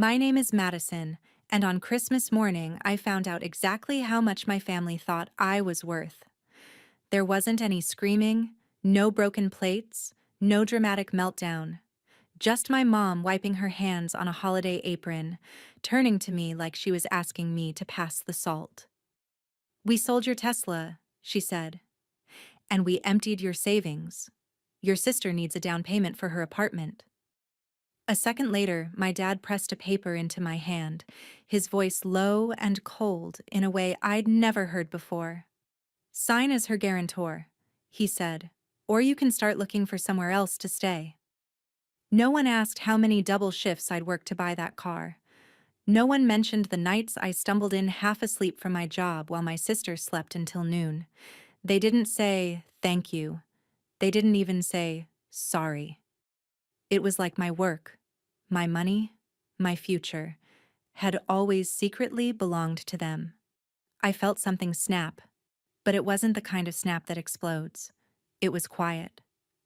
My name is Madison, and on Christmas morning I found out exactly how much my family thought I was worth. There wasn't any screaming, no broken plates, no dramatic meltdown. Just my mom wiping her hands on a holiday apron, turning to me like she was asking me to pass the salt. "We sold your Tesla," she said, "and we emptied your savings. Your sister needs a down payment for her apartment." A second later, my dad pressed a paper into my hand, his voice low and cold in a way I'd never heard before. "Sign as her guarantor," he said, "or you can start looking for somewhere else to stay." No one asked how many double shifts I'd worked to buy that car. No one mentioned the nights I stumbled in half asleep from my job while my sister slept until noon. They didn't say, "Thank you." They didn't even say, "Sorry." It was like my work, my money, my future, had always secretly belonged to them. I felt something snap, but it wasn't the kind of snap that explodes. It was quiet.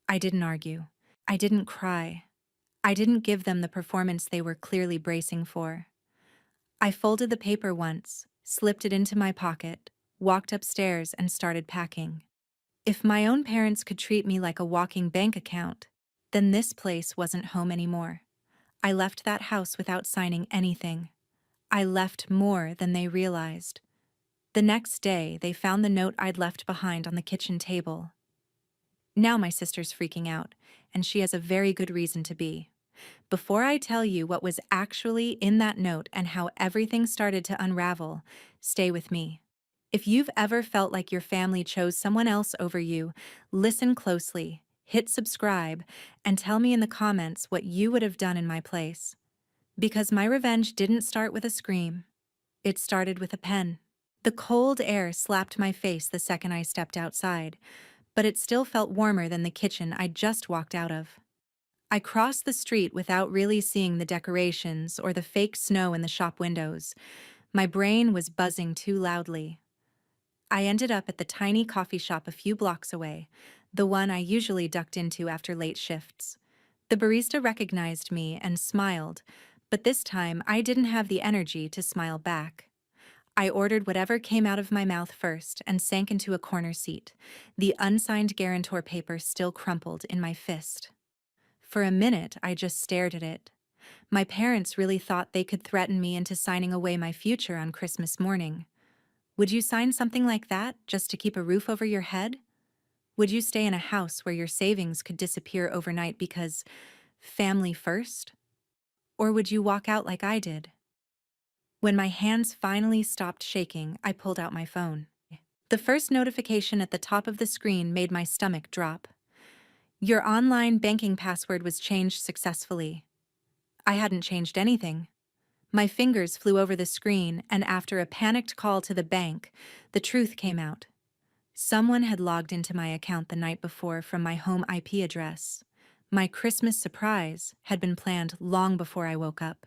I didn't argue. I didn't cry. I didn't give them the performance they were clearly bracing for. I folded the paper once, slipped it into my pocket, walked upstairs and started packing. If my own parents could treat me like a walking bank account, then this place wasn't home anymore. I left that house without signing anything. I left more than they realized. The next day, they found the note I'd left behind on the kitchen table. Now my sister's freaking out, and she has a very good reason to be. Before I tell you what was actually in that note and how everything started to unravel, stay with me. If you've ever felt like your family chose someone else over you, listen closely, hit subscribe, and tell me in the comments what you would have done in my place. Because my revenge didn't start with a scream. It started with a pen. The cold air slapped my face the second I stepped outside, but it still felt warmer than the kitchen I'd just walked out of. I crossed the street without really seeing the decorations or the fake snow in the shop windows. My brain was buzzing too loudly. I ended up at the tiny coffee shop a few blocks away, the one I usually ducked into after late shifts. The barista recognized me and smiled, but this time I didn't have the energy to smile back. I ordered whatever came out of my mouth first and sank into a corner seat, the unsigned guarantor paper still crumpled in my fist. For a minute, I just stared at it. My parents really thought they could threaten me into signing away my future on Christmas morning. Would you sign something like that just to keep a roof over your head? Would you stay in a house where your savings could disappear overnight because family first? Or would you walk out like I did? When my hands finally stopped shaking, I pulled out my phone. The first notification at the top of the screen made my stomach drop. "Your online banking password was changed successfully." I hadn't changed anything. My fingers flew over the screen, and after a panicked call to the bank, the truth came out. Someone had logged into my account the night before from my home IP address. My Christmas surprise had been planned long before I woke up.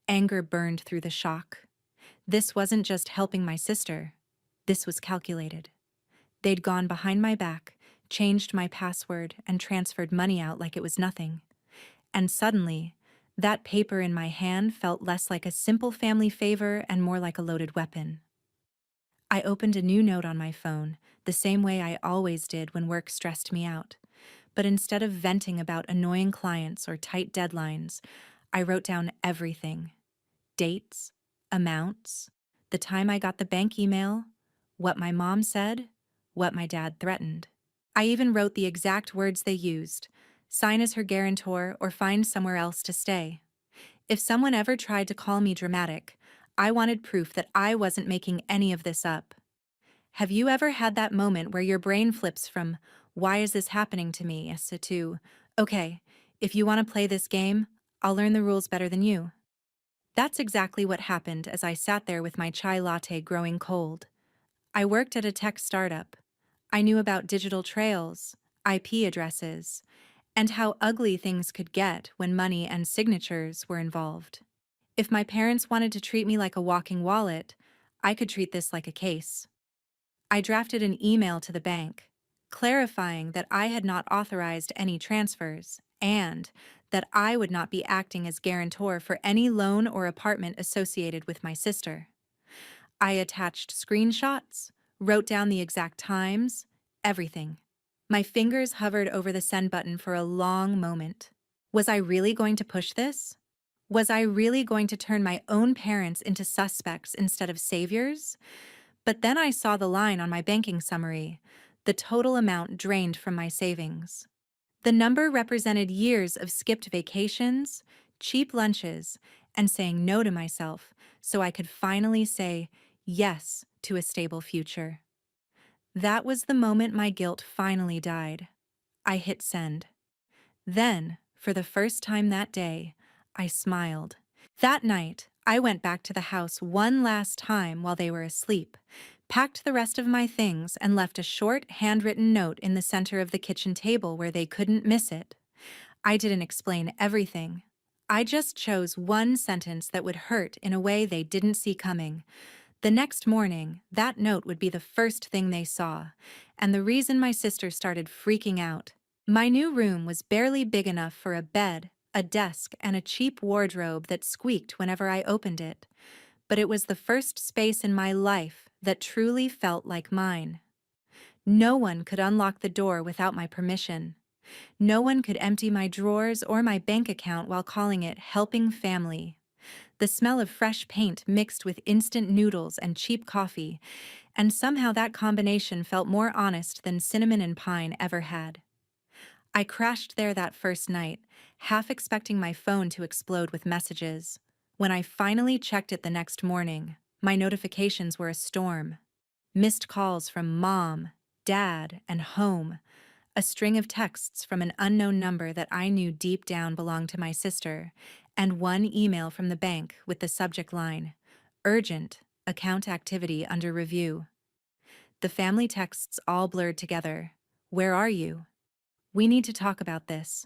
Anger burned through the shock. This wasn't just helping my sister. This was calculated. They'd gone behind my back, changed my password, and transferred money out like it was nothing. And suddenly, that paper in my hand felt less like a simple family favor and more like a loaded weapon. I opened a new note on my phone, the same way I always did when work stressed me out. But instead of venting about annoying clients or tight deadlines, I wrote down everything: dates, amounts, the time I got the bank email, what my mom said, what my dad threatened. I even wrote the exact words they used: sign as her guarantor or find somewhere else to stay. If someone ever tried to call me dramatic, I wanted proof that I wasn't making any of this up. Have you ever had that moment where your brain flips from, "Why is this happening to me?" to, "Okay, if you want to play this game, I'll learn the rules better than you"? That's exactly what happened as I sat there with my chai latte growing cold. I worked at a tech startup. I knew about digital trails, IP addresses, and how ugly things could get when money and signatures were involved. If my parents wanted to treat me like a walking wallet, I could treat this like a case. I drafted an email to the bank, clarifying that I had not authorized any transfers and that I would not be acting as guarantor for any loan or apartment associated with my sister. I attached screenshots, wrote down the exact times, everything. My fingers hovered over the send button for a long moment. Was I really going to push this? Was I really going to turn my own parents into suspects instead of saviors? But then I saw the line on my banking summary, the total amount drained from my savings. The number represented years of skipped vacations, cheap lunches, and saying no to myself so I could finally say yes to a stable future. That was the moment my guilt finally died. I hit send. Then, for the first time that day, I smiled. That night, I went back to the house one last time while they were asleep, packed the rest of my things, and left a short, handwritten note in the center of the kitchen table where they couldn't miss it. I didn't explain everything. I just chose one sentence that would hurt in a way they didn't see coming. The next morning, that note would be the first thing they saw, and the reason my sister started freaking out. My new room was barely big enough for a bed, a desk, and a cheap wardrobe that squeaked whenever I opened it. But it was the first space in my life that truly felt like mine. No one could unlock the door without my permission. No one could empty my drawers or my bank account while calling it helping family. The smell of fresh paint mixed with instant noodles and cheap coffee, and somehow that combination felt more honest than cinnamon and pine ever had. I crashed there that first night, half expecting my phone to explode with messages. When I finally checked it the next morning, my notifications were a storm. Missed calls from mom, dad, and home, a string of texts from an unknown number that I knew deep down belonged to my sister, and one email from the bank with the subject line, "Urgent, account activity under review." The family texts all blurred together. "Where are you? We need to talk about this.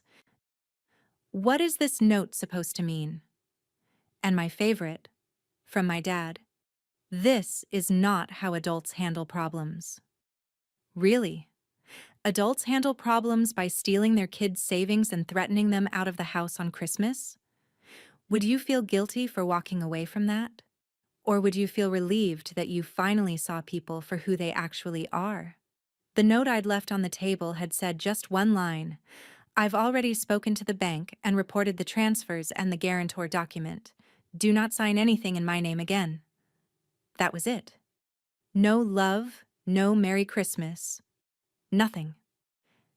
What is this note supposed to mean?" And my favorite, from my dad, "This is not how adults handle problems." Really? Adults handle problems by stealing their kids' savings and threatening them out of the house on Christmas? Would you feel guilty for walking away from that? Or would you feel relieved that you finally saw people for who they actually are? The note I'd left on the table had said just one line: "I've already spoken to the bank and reported the transfers and the guarantor document. Do not sign anything in my name again." That was it. No love, no Merry Christmas, nothing.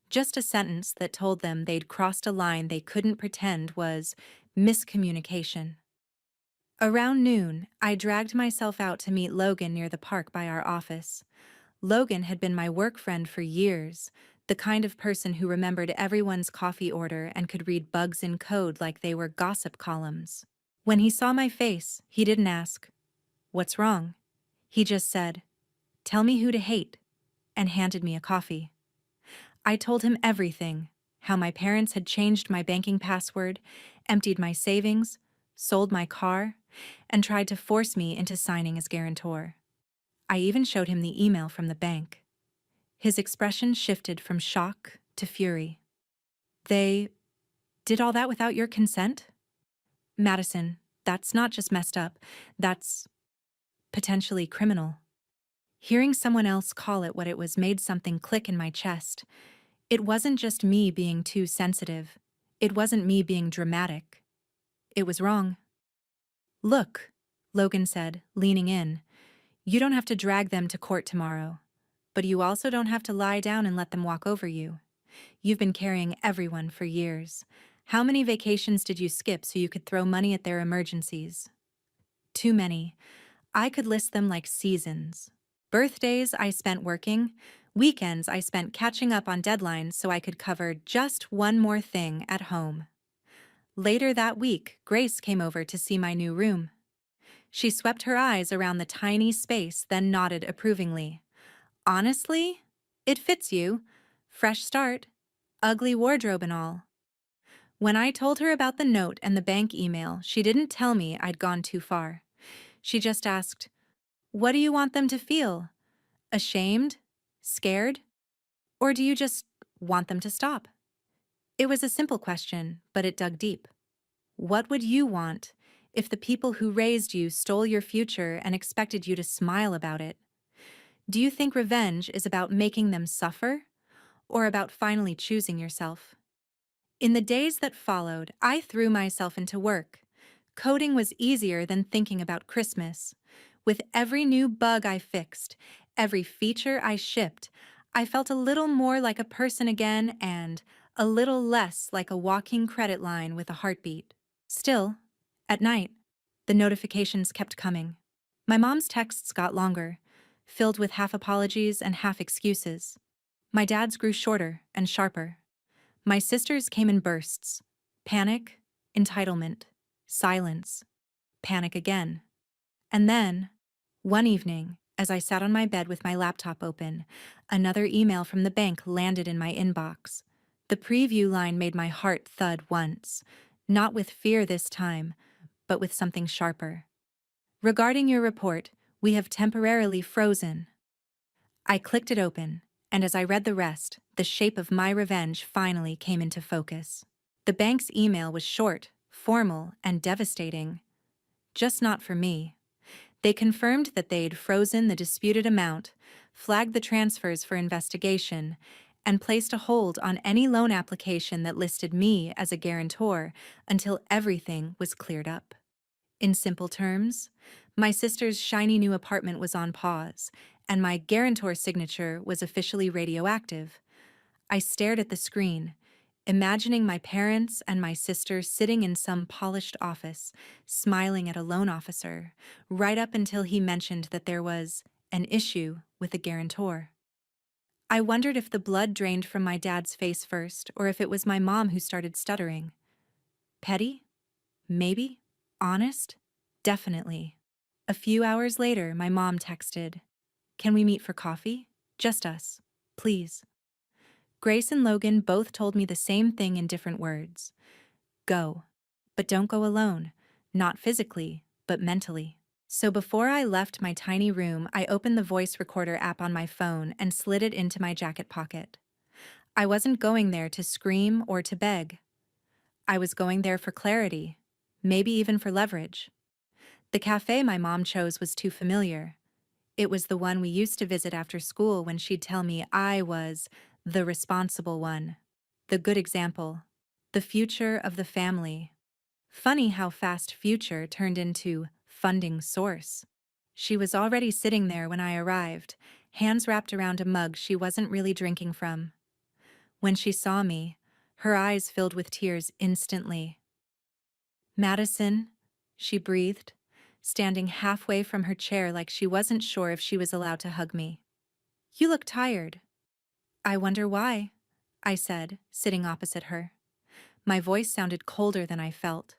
Just a sentence that told them they'd crossed a line they couldn't pretend was miscommunication. Around noon, I dragged myself out to meet Logan near the park by our office. Logan had been my work friend for years, the kind of person who remembered everyone's coffee order and could read bugs in code like they were gossip columns. When he saw my face, he didn't ask, "What's wrong?" He just said, "Tell me who to hate," and handed me a coffee. I told him everything: how my parents had changed my banking password, emptied my savings, sold my car, and tried to force me into signing as guarantor. I even showed him the email from the bank. His expression shifted from shock to fury. "They did all that without your consent?" "Madison, that's not just messed up, that's potentially criminal." Hearing someone else call it what it was made something click in my chest. It wasn't just me being too sensitive. It wasn't me being dramatic. It was wrong. "Look," Logan said, leaning in, "you don't have to drag them to court tomorrow. But you also don't have to lie down and let them walk over you. You've been carrying everyone for years. How many vacations did you skip so you could throw money at their emergencies?" Too many. I could list them like seasons. Birthdays I spent working, weekends I spent catching up on deadlines so I could cover just one more thing at home. Later that week, Grace came over to see my new room. She swept her eyes around the tiny space, then nodded approvingly. "Honestly, it fits you. Fresh start. Ugly wardrobe and all." When I told her about the note and the bank email, she didn't tell me I'd gone too far. She just asked, "What do you want them to feel? Ashamed? Scared? Or do you just want them to stop?" It was a simple question, but it dug deep. What would you want if the people who raised you stole your future and expected you to smile about it? Do you think revenge is about making them suffer or about finally choosing yourself? In the days that followed, I threw myself into work. Coding was easier than thinking about Christmas. With every new bug I fixed, every feature I shipped, I felt a little more like a person again and a little less like a walking credit line with a heartbeat. Still, at night, the notifications kept coming. My mom's texts got longer, filled with half apologies and half excuses. My dad's grew shorter and sharper. My sister's came in bursts: panic, entitlement, silence, panic again. And then, one evening, as I sat on my bed with my laptop open, another email from the bank landed in my inbox. The preview line made my heart thud once, not with fear this time, but with something sharper. Regarding your report, we have temporarily frozen. I clicked it open, and as I read the rest, the shape of my revenge finally came into focus. The bank's email was short, formal, and devastating. Just not for me. They confirmed that they'd frozen the disputed amount, flagged the transfers for investigation, and placed a hold on any loan application that listed me as a guarantor until everything was cleared up. In simple terms, my sister's shiny new apartment was on pause, and my guarantor signature was officially radioactive. I stared at the screen, imagining my parents and my sister sitting in some polished office, smiling at a loan officer, right up until he mentioned that there was an issue with the guarantor. I wondered if the blood drained from my dad's face first, or if it was my mom who started stuttering. Petty? Maybe? Honest? Definitely. A few hours later, my mom texted, "Can we meet for coffee? Just us. Please." Grace and Logan both told me the same thing in different words. Go. But don't go alone. Not physically, but mentally. So before I left my tiny room, I opened the voice recorder app on my phone and slid it into my jacket pocket. I wasn't going there to scream or to beg. I was going there for clarity, maybe even for leverage. The cafe my mom chose was too familiar. It was the one we used to visit after school when she'd tell me I was the responsible one, the good example, the future of the family. Funny how fast future turned into funding source. She was already sitting there when I arrived, hands wrapped around a mug she wasn't really drinking from. When she saw me, her eyes filled with tears instantly. "Madison," she breathed, standing halfway from her chair like she wasn't sure if she was allowed to hug me. "You look tired." "I wonder why," I said, sitting opposite her. My voice sounded colder than I felt.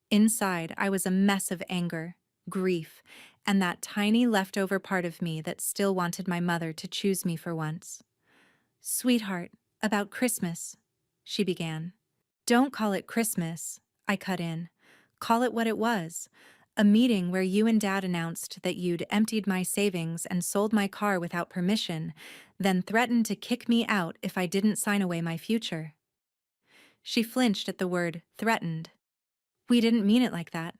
Inside, I was a mess of anger, grief, and that tiny leftover part of me that still wanted my mother to choose me for once. "Sweetheart, about Christmas," she began. "Don't call it Christmas," I cut in. "Call it what it was. A meeting where you and Dad announced that you'd emptied my savings and sold my car without permission, then threatened to kick me out if I didn't sign away my future." She flinched at the word threatened. "We didn't mean it like that,"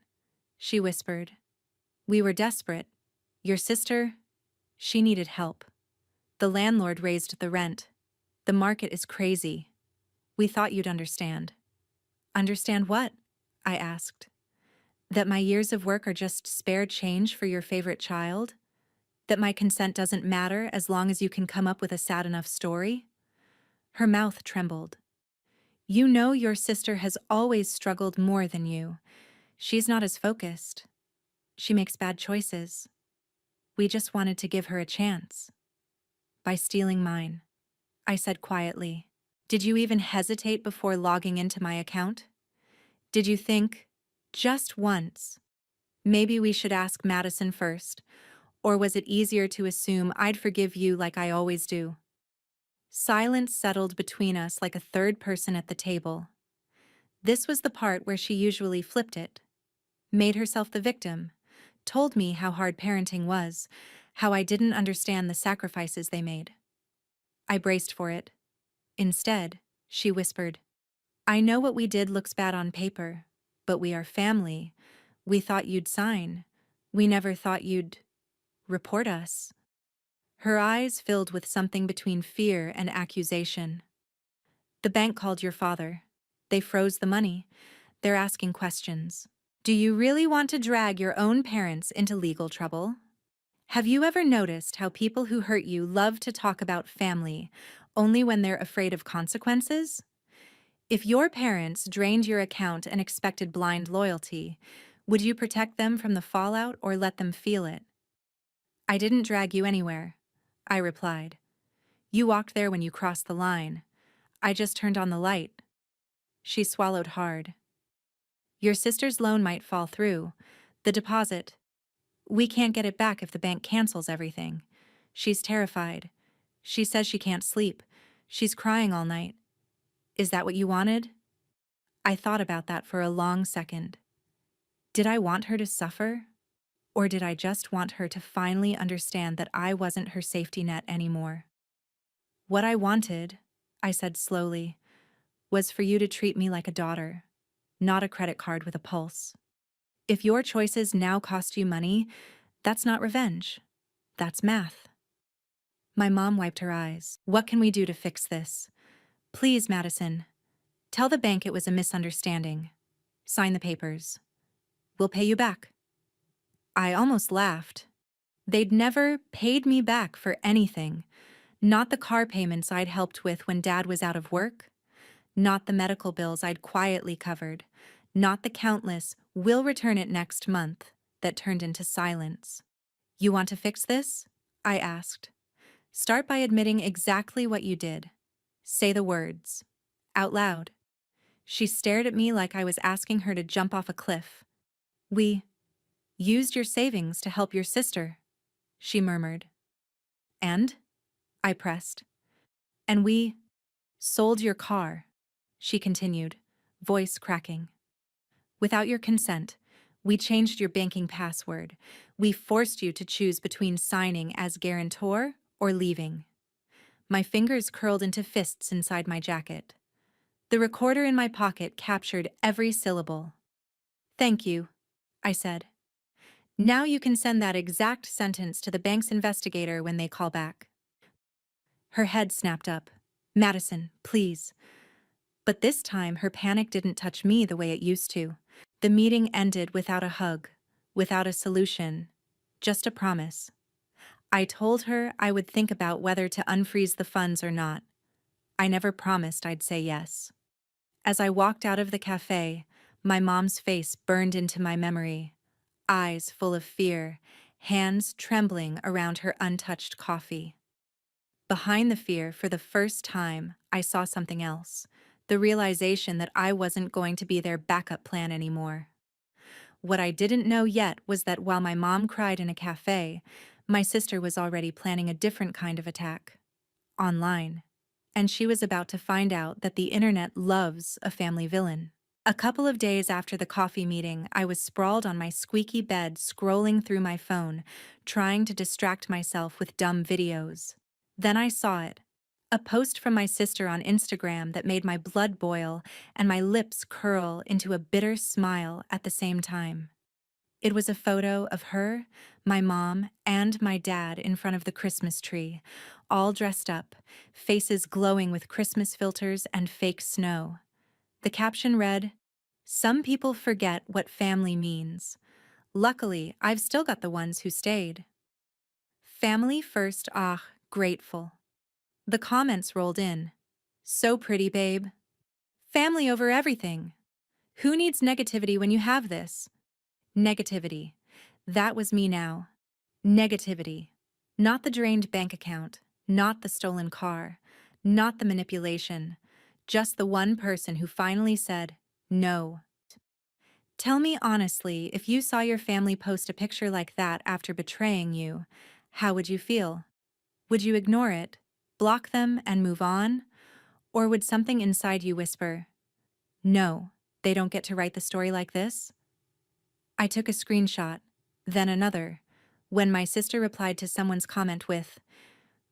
she whispered. "We were desperate. Your sister, she needed help. The landlord raised the rent. The market is crazy. We thought you'd understand." "Understand what?" I asked. "That my years of work are just spare change for your favorite child? That my consent doesn't matter as long as you can come up with a sad enough story?" Her mouth trembled. "You know your sister has always struggled more than you. She's not as focused. She makes bad choices. We just wanted to give her a chance. By stealing mine," I said quietly. "Did you even hesitate before logging into my account? Did you think, just once, maybe we should ask Madison first, or was it easier to assume I'd forgive you like I always do?" Silence settled between us like a third person at the table. This was the part where she usually flipped it, made herself the victim, told me how hard parenting was, how I didn't understand the sacrifices they made. I braced for it. Instead, she whispered, I know what we did looks bad on paper, but we are family. We thought you'd sign. We never thought you'd report us. Her eyes filled with something between fear and accusation. The bank called your father. They froze the money. They're asking questions. Do you really want to drag your own parents into legal trouble? Have you ever noticed how people who hurt you love to talk about family only when they're afraid of consequences? If your parents drained your account and expected blind loyalty, would you protect them from the fallout or let them feel it? I didn't drag you anywhere, I replied. You walked there when you crossed the line. I just turned on the light. She swallowed hard. Your sister's loan might fall through. The deposit. We can't get it back if the bank cancels everything. She's terrified. She says she can't sleep. She's crying all night. Is that what you wanted? I thought about that for a long second. Did I want her to suffer? Or did I just want her to finally understand that I wasn't her safety net anymore? What I wanted, I said slowly, was for you to treat me like a daughter, not a credit card with a pulse. If your choices now cost you money, that's not revenge. That's math. My mom wiped her eyes. What can we do to fix this? Please, Madison. Tell the bank it was a misunderstanding. Sign the papers. We'll pay you back. I almost laughed. They'd never paid me back for anything. Not the car payments I'd helped with when Dad was out of work. Not the medical bills I'd quietly covered. Not the countless, "we'll return it next month," that turned into silence. You want to fix this? I asked. Start by admitting exactly what you did. Say the words. Out loud. She stared at me like I was asking her to jump off a cliff. We used your savings to help your sister, she murmured. And? I pressed. And we sold your car, she continued, voice cracking. Without your consent, we changed your banking password. We forced you to choose between signing as guarantor or leaving. My fingers curled into fists inside my jacket. The recorder in my pocket captured every syllable. Thank you, I said. Now you can send that exact sentence to the bank's investigator when they call back. Her head snapped up. Madison, please. But this time her panic didn't touch me the way it used to. The meeting ended without a hug, without a solution, just a promise. I told her I would think about whether to unfreeze the funds or not. I never promised I'd say yes. As I walked out of the cafe, my mom's face burned into my memory, eyes full of fear, hands trembling around her untouched coffee. Behind the fear, for the first time, I saw something else, the realization that I wasn't going to be their backup plan anymore. What I didn't know yet was that while my mom cried in a cafe, my sister was already planning a different kind of attack. Online. And she was about to find out that the internet loves a family villain. A couple of days after the coffee meeting, I was sprawled on my squeaky bed scrolling through my phone, trying to distract myself with dumb videos. Then I saw it. A post from my sister on Instagram that made my blood boil and my lips curl into a bitter smile at the same time. It was a photo of her, my mom, and my dad in front of the Christmas tree, all dressed up, faces glowing with Christmas filters and fake snow. The caption read, "Some people forget what family means. Luckily, I've still got the ones who stayed." Family first, ah, grateful. The comments rolled in. So pretty, babe. Family over everything. Who needs negativity when you have this? Negativity. That was me now. Negativity. Not the drained bank account, not the stolen car, not the manipulation, just the one person who finally said, no. Tell me honestly, if you saw your family post a picture like that after betraying you, how would you feel? Would you ignore it, block them and move on? Or would something inside you whisper, no, they don't get to write the story like this? I took a screenshot, then another, when my sister replied to someone's comment with,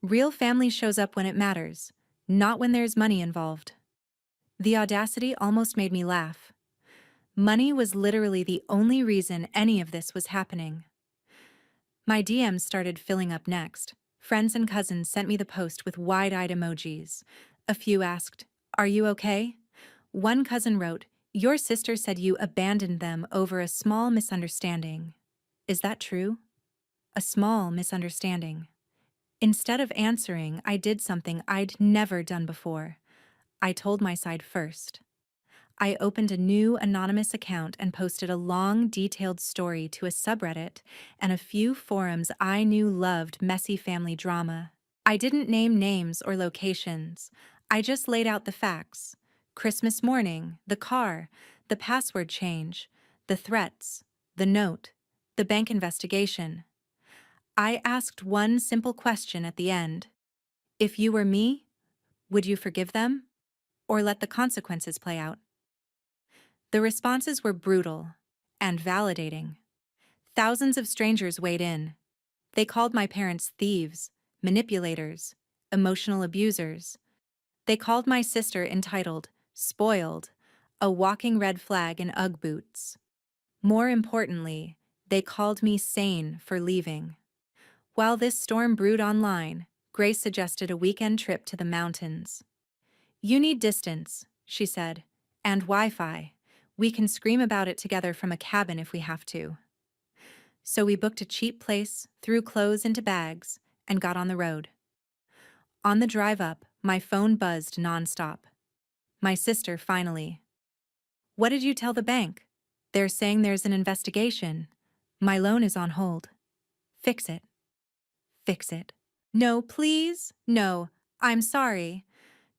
"Real family shows up when it matters, not when there's money involved." The audacity almost made me laugh. Money was literally the only reason any of this was happening. My DMs started filling up next. Friends and cousins sent me the post with wide-eyed emojis. A few asked, "Are you okay?" One cousin wrote, "Your sister said you abandoned them over a small misunderstanding." Is that true? A small misunderstanding. Instead of answering, I did something I'd never done before. I told my side first. I opened a new anonymous account and posted a long, detailed story to a subreddit and a few forums I knew loved messy family drama. I didn't name names or locations. I just laid out the facts. Christmas morning, the car, the password change, the threats, the note, the bank investigation. I asked one simple question at the end. If you were me, would you forgive them? Or let the consequences play out? The responses were brutal and validating. Thousands of strangers weighed in. They called my parents thieves, manipulators, emotional abusers. They called my sister entitled, spoiled, a walking red flag in Ugg boots. More importantly, they called me sane for leaving. While this storm brewed online, Grace suggested a weekend trip to the mountains. "You need distance," she said, "and Wi-Fi. We can scream about it together from a cabin if we have to." So we booked a cheap place, threw clothes into bags, and got on the road. On the drive up, my phone buzzed nonstop. My sister finally. "What did you tell the bank?" "They're saying there's an investigation. My loan is on hold." "Fix it." "Fix it." "No, please? No, I'm sorry."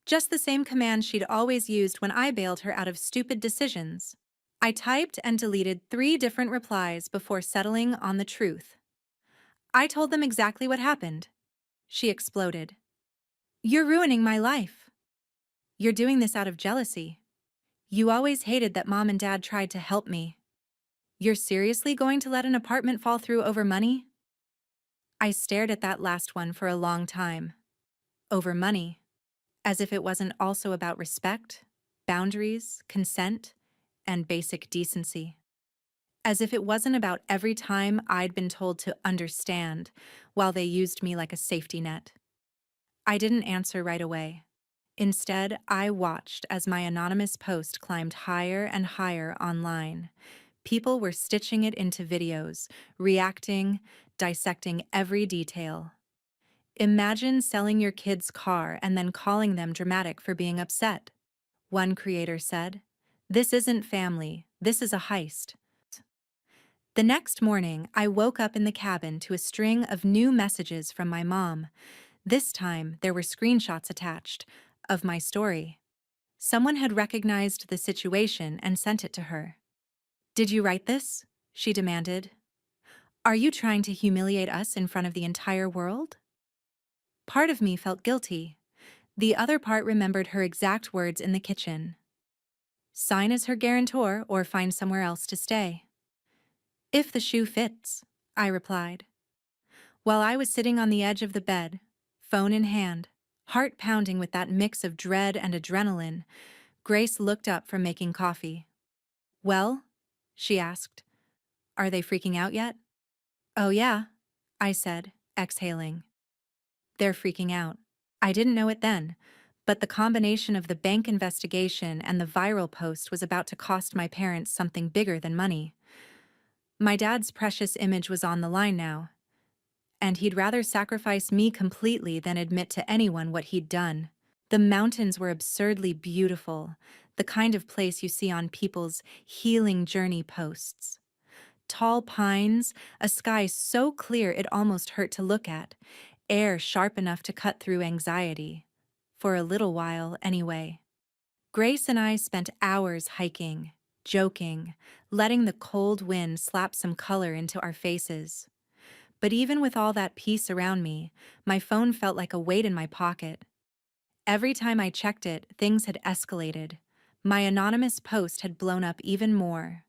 Just the same command she'd always used when I bailed her out of stupid decisions. I typed and deleted 3 different replies before settling on the truth. "I told them exactly what happened." She exploded. "You're ruining my life. You're doing this out of jealousy. You always hated that Mom and Dad tried to help me. You're seriously going to let an apartment fall through over money?" I stared at that last one for a long time. Over money. As if it wasn't also about respect, boundaries, consent, and basic decency. As if it wasn't about every time I'd been told to understand while they used me like a safety net. I didn't answer right away. Instead, I watched as my anonymous post climbed higher and higher online. People were stitching it into videos, reacting, dissecting every detail. "Imagine selling your kid's car and then calling them dramatic for being upset," one creator said. "This isn't family, this is a heist." The next morning, I woke up in the cabin to a string of new messages from my mom. This time, there were screenshots attached of my story. Someone had recognized the situation and sent it to her. "Did you write this?" she demanded. "Are you trying to humiliate us in front of the entire world?" Part of me felt guilty. The other part remembered her exact words in the kitchen. "Sign as her guarantor or find somewhere else to stay." "If the shoe fits," I replied. While I was sitting on the edge of the bed, phone in hand, heart pounding with that mix of dread and adrenaline, Grace looked up from making coffee. "Well?" she asked. "Are they freaking out yet?" "Oh yeah," I said, exhaling. They're freaking out. I didn't know it then, but the combination of the bank investigation and the viral post was about to cost my parents something bigger than money. My dad's precious image was on the line now, and he'd rather sacrifice me completely than admit to anyone what he'd done. The mountains were absurdly beautiful, the kind of place you see on people's healing journey posts. Tall pines, a sky so clear it almost hurt to look at, air sharp enough to cut through anxiety. For a little while, anyway. Grace and I spent hours hiking, joking, letting the cold wind slap some color into our faces. But even with all that peace around me, my phone felt like a weight in my pocket. Every time I checked it, things had escalated. My anonymous post had blown up even more.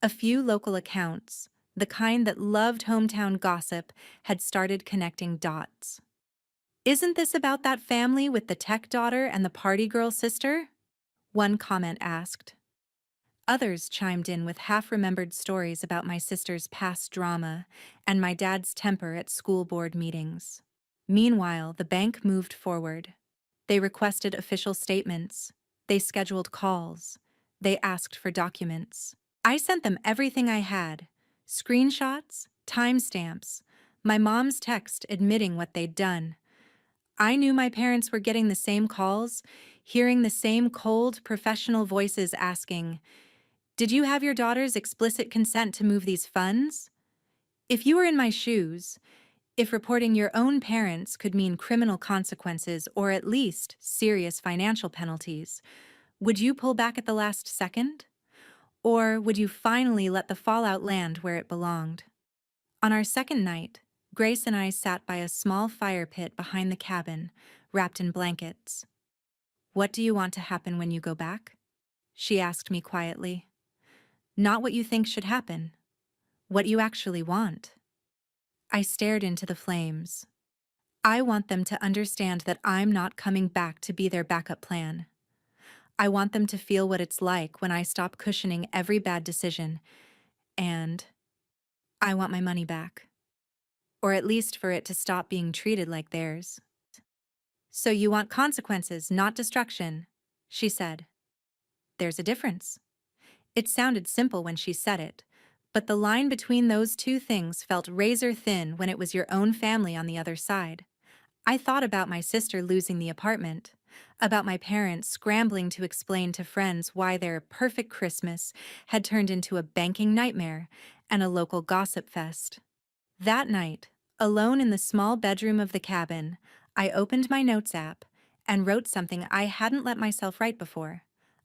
A few local accounts, the kind that loved hometown gossip, had started connecting dots. "Isn't this about that family with the tech daughter and the party girl sister?" one comment asked. Others chimed in with half-remembered stories about my sister's past drama and my dad's temper at school board meetings. Meanwhile, the bank moved forward. They requested official statements. They scheduled calls. They asked for documents. I sent them everything I had: screenshots, timestamps, my mom's text admitting what they'd done. I knew my parents were getting the same calls, hearing the same cold, professional voices asking, "Did you have your daughter's explicit consent to move these funds?" If you were in my shoes, if reporting your own parents could mean criminal consequences or at least serious financial penalties, would you pull back at the last second? Or would you finally let the fallout land where it belonged? On our second night, Grace and I sat by a small fire pit behind the cabin, wrapped in blankets. "What do you want to happen when you go back?" she asked me quietly. "Not what you think should happen, what you actually want." I stared into the flames. I want them to understand that I'm not coming back to be their backup plan. I want them to feel what it's like when I stop cushioning every bad decision, and I want my money back. Or at least for it to stop being treated like theirs. "So you want consequences, not destruction," she said. There's a difference. It sounded simple when she said it, but the line between those two things felt razor thin when it was your own family on the other side. I thought about my sister losing the apartment, about my parents scrambling to explain to friends why their perfect Christmas had turned into a banking nightmare and a local gossip fest. That night, alone in the small bedroom of the cabin, I opened my notes app and wrote something I hadn't let myself write before: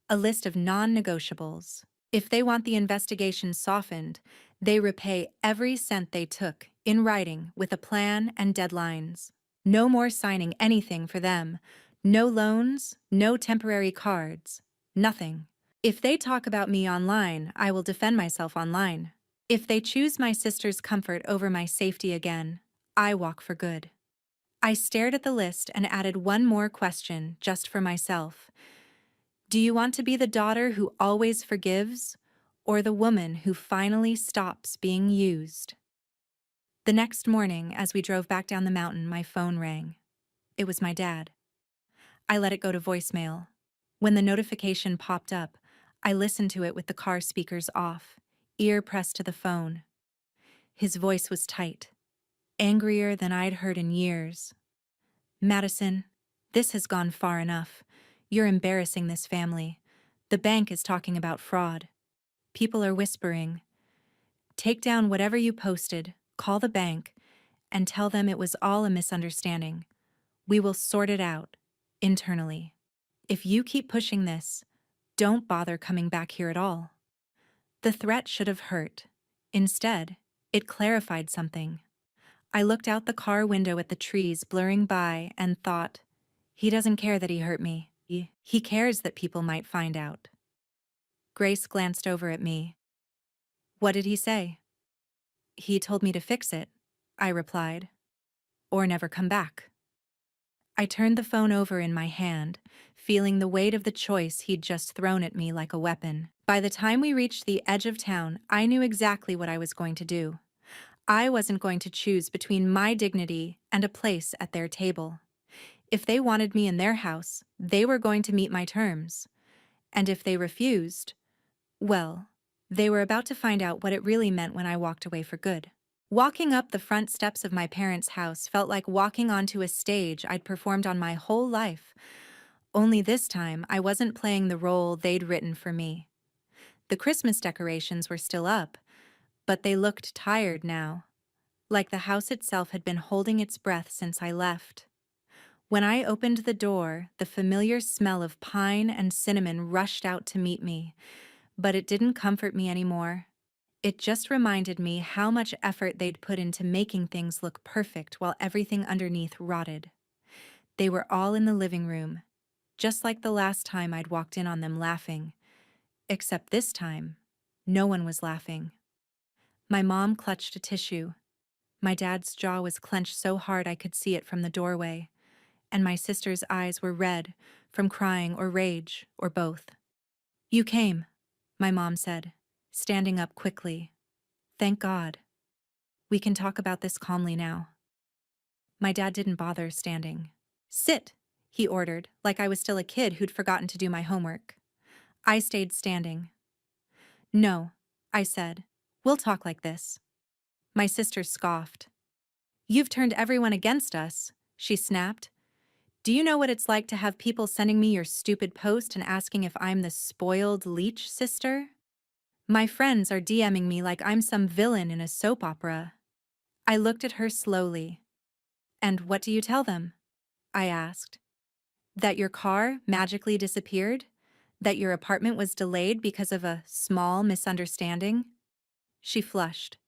a list of non-negotiables. If they want the investigation softened, they repay every cent they took, in writing, with a plan and deadlines. No more signing anything for them. No loans, no temporary cards. Nothing. If they talk about me online, I will defend myself online. If they choose my sister's comfort over my safety again, I walk for good. I stared at the list and added one more question, just for myself. Do you want to be the daughter who always forgives, or the woman who finally stops being used? The next morning, as we drove back down the mountain, my phone rang. It was my dad. I let it go to voicemail. When the notification popped up, I listened to it with the car speakers off, ear pressed to the phone. His voice was tight, angrier than I'd heard in years. "Madison, this has gone far enough. You're embarrassing this family. The bank is talking about fraud. People are whispering. Take down whatever you posted, call the bank, and tell them it was all a misunderstanding. We will sort it out, internally. If you keep pushing this, don't bother coming back here at all." The threat should have hurt. Instead, it clarified something. I looked out the car window at the trees blurring by and thought, he doesn't care that he hurt me. He cares that people might find out. Grace glanced over at me. "What did he say?" "He told me to fix it," I replied, "or never come back." I turned the phone over in my hand, feeling the weight of the choice he'd just thrown at me like a weapon. By the time we reached the edge of town, I knew exactly what I was going to do. I wasn't going to choose between my dignity and a place at their table. If they wanted me in their house, they were going to meet my terms. And if they refused, well, they were about to find out what it really meant when I walked away for good. Walking up the front steps of my parents' house felt like walking onto a stage I'd performed on my whole life. Only this time, I wasn't playing the role they'd written for me. The Christmas decorations were still up, but they looked tired now, like the house itself had been holding its breath since I left. When I opened the door, the familiar smell of pine and cinnamon rushed out to meet me, but it didn't comfort me anymore. It just reminded me how much effort they'd put into making things look perfect while everything underneath rotted. They were all in the living room, just like the last time I'd walked in on them laughing. Except this time, no one was laughing. My mom clutched a tissue. My dad's jaw was clenched so hard I could see it from the doorway, and my sister's eyes were red from crying or rage or both. "You came," my mom said, standing up quickly. "Thank God. We can talk about this calmly now." My dad didn't bother standing. "Sit," he ordered, like I was still a kid who'd forgotten to do my homework. I stayed standing. "No," I said. "We'll talk like this." My sister scoffed. "You've turned everyone against us," she snapped. "Do you know what it's like to have people sending me your stupid post and asking if I'm the spoiled leech sister? My friends are DMing me like I'm some villain in a soap opera." I looked at her slowly. "And what do you tell them?" I asked. "That your car magically disappeared? That your apartment was delayed because of a small misunderstanding?" She flushed.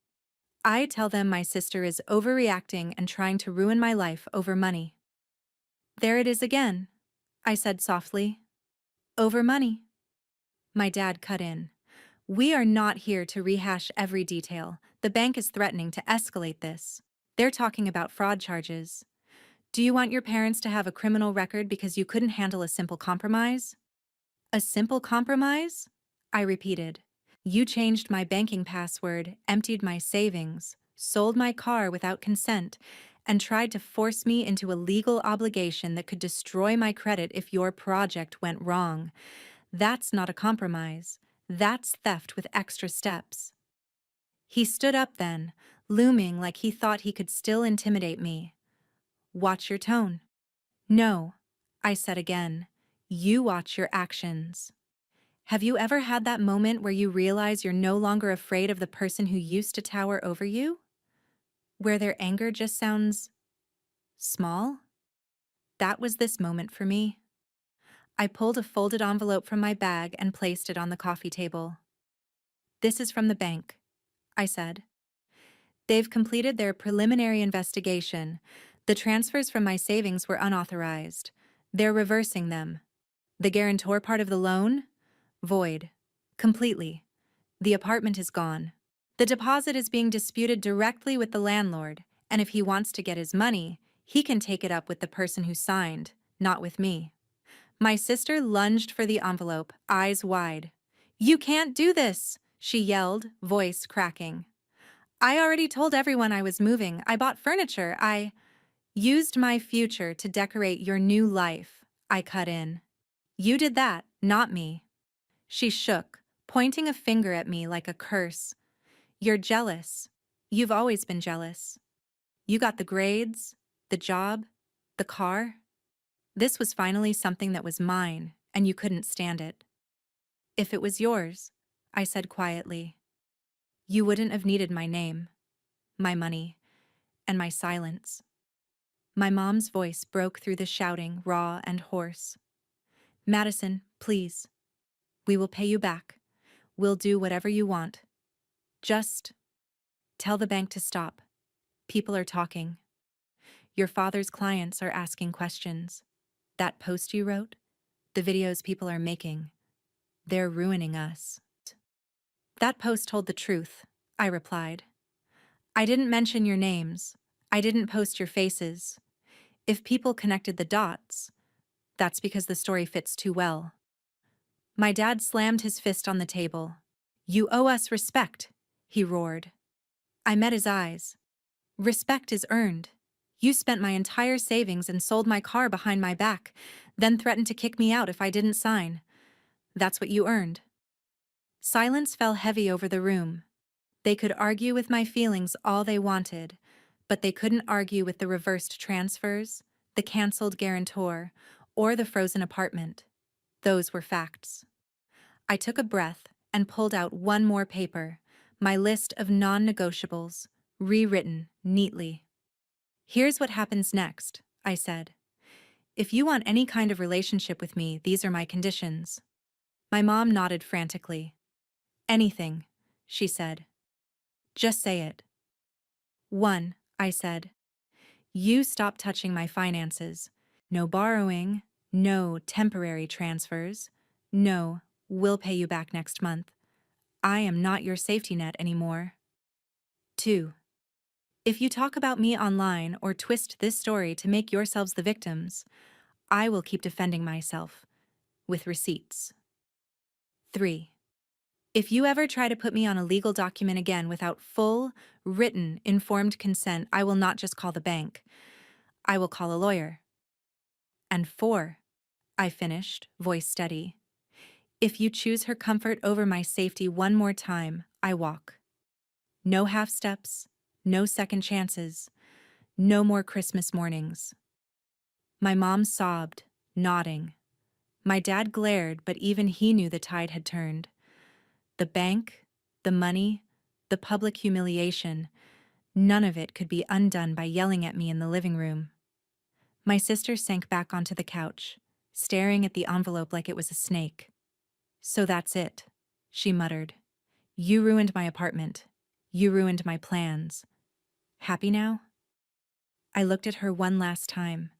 "I tell them my sister is overreacting and trying to ruin my life over money." "There it is again," I said softly. "Over money." My dad cut in. "We are not here to rehash every detail. The bank is threatening to escalate this. They're talking about fraud charges. Do you want your parents to have a criminal record because you couldn't handle a simple compromise?" "A simple compromise?" I repeated. "You changed my banking password, emptied my savings, sold my car without consent, and tried to force me into a legal obligation that could destroy my credit if your project went wrong. That's not a compromise. That's theft with extra steps." He stood up then, looming like he thought he could still intimidate me. "Watch your tone." "No," I said again. "You watch your actions." Have you ever had that moment where you realize you're no longer afraid of the person who used to tower over you? Where their anger just sounds small? That was this moment for me. I pulled a folded envelope from my bag and placed it on the coffee table. "This is from the bank," I said. "They've completed their preliminary investigation. The transfers from my savings were unauthorized. They're reversing them. The guarantor part of the loan? Void. Completely. The apartment is gone. The deposit is being disputed directly with the landlord, and if he wants to get his money, he can take it up with the person who signed, not with me." My sister lunged for the envelope, eyes wide. "You can't do this!" she yelled, voice cracking. "I already told everyone I was moving. I bought furniture. I used my future to decorate your new life," I cut in. "You did that, not me." She shook, pointing a finger at me like a curse. "You're jealous. You've always been jealous. You got the grades, the job, the car. This was finally something that was mine, and you couldn't stand it." "If it was yours," I said quietly, "you wouldn't have needed my name, my money, and my silence." My mom's voice broke through the shouting, raw and hoarse. "Madison, please. We will pay you back. We'll do whatever you want. Just tell the bank to stop. People are talking. Your father's clients are asking questions. That post you wrote, the videos people are making, they're ruining us." "That post told the truth," I replied. "I didn't mention your names. I didn't post your faces. If people connected the dots, that's because the story fits too well." My dad slammed his fist on the table. "You owe us respect," he roared. I met his eyes. "Respect is earned. You spent my entire savings and sold my car behind my back, then threatened to kick me out if I didn't sign. That's what you earned." Silence fell heavy over the room. They could argue with my feelings all they wanted, but they couldn't argue with the reversed transfers, the canceled guarantor, or the frozen apartment. Those were facts. I took a breath and pulled out one more paper, my list of non-negotiables, rewritten neatly. "Here's what happens next," I said. "If you want any kind of relationship with me, these are my conditions." My mom nodded frantically. "Anything," she said. "Just say it." "1," I said. "You stop touching my finances. No borrowing, no temporary transfers, no, we'll pay you back next month. I am not your safety net anymore." 2. If you talk about me online or twist this story to make yourselves the victims, I will keep defending myself with receipts. 3. If you ever try to put me on a legal document again without full, written, informed consent, I will not just call the bank. I will call a lawyer. And 4, I finished, voice steady. If you choose her comfort over my safety one more time, I walk. No half steps, no second chances, no more Christmas mornings. My mom sobbed, nodding. My dad glared, but even he knew the tide had turned. The bank, the money, the public humiliation, none of it could be undone by yelling at me in the living room. My sister sank back onto the couch, staring at the envelope like it was a snake. "So that's it," she muttered. "You ruined my apartment. You ruined my plans. Happy now?" I looked at her one last time.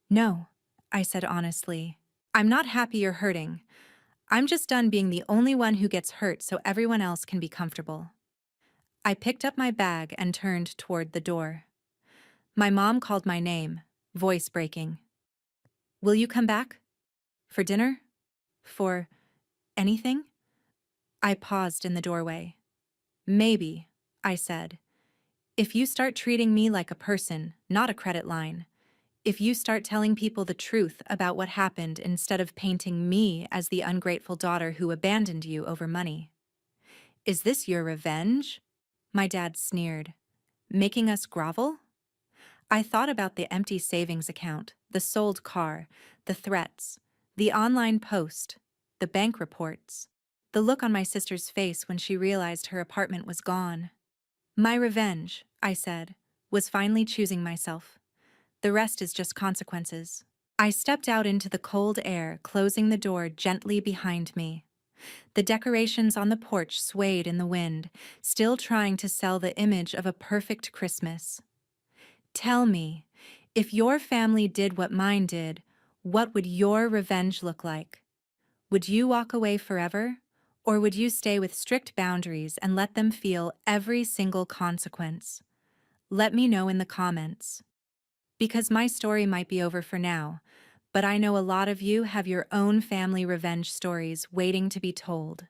"No," I said honestly. "I'm not happy or hurting. I'm just done being the only one who gets hurt so everyone else can be comfortable." I picked up my bag and turned toward the door. My mom called my name, voice breaking. "Will you come back? For dinner? For anything?" I paused in the doorway. "Maybe," I said. "If you start treating me like a person, not a credit line. If you start telling people the truth about what happened instead of painting me as the ungrateful daughter who abandoned you over money." "Is this your revenge?" My dad sneered. "Making us grovel?" I thought about the empty savings account, the sold car, the threats, the online post, the bank reports, the look on my sister's face when she realized her apartment was gone. "My revenge," I said, "was finally choosing myself. The rest is just consequences." I stepped out into the cold air, closing the door gently behind me. The decorations on the porch swayed in the wind, still trying to sell the image of a perfect Christmas. "Tell me, if your family did what mine did, what would your revenge look like? Would you walk away forever? Or would you stay with strict boundaries and let them feel every single consequence? Let me know in the comments. Because my story might be over for now, but I know a lot of you have your own family revenge stories waiting to be told."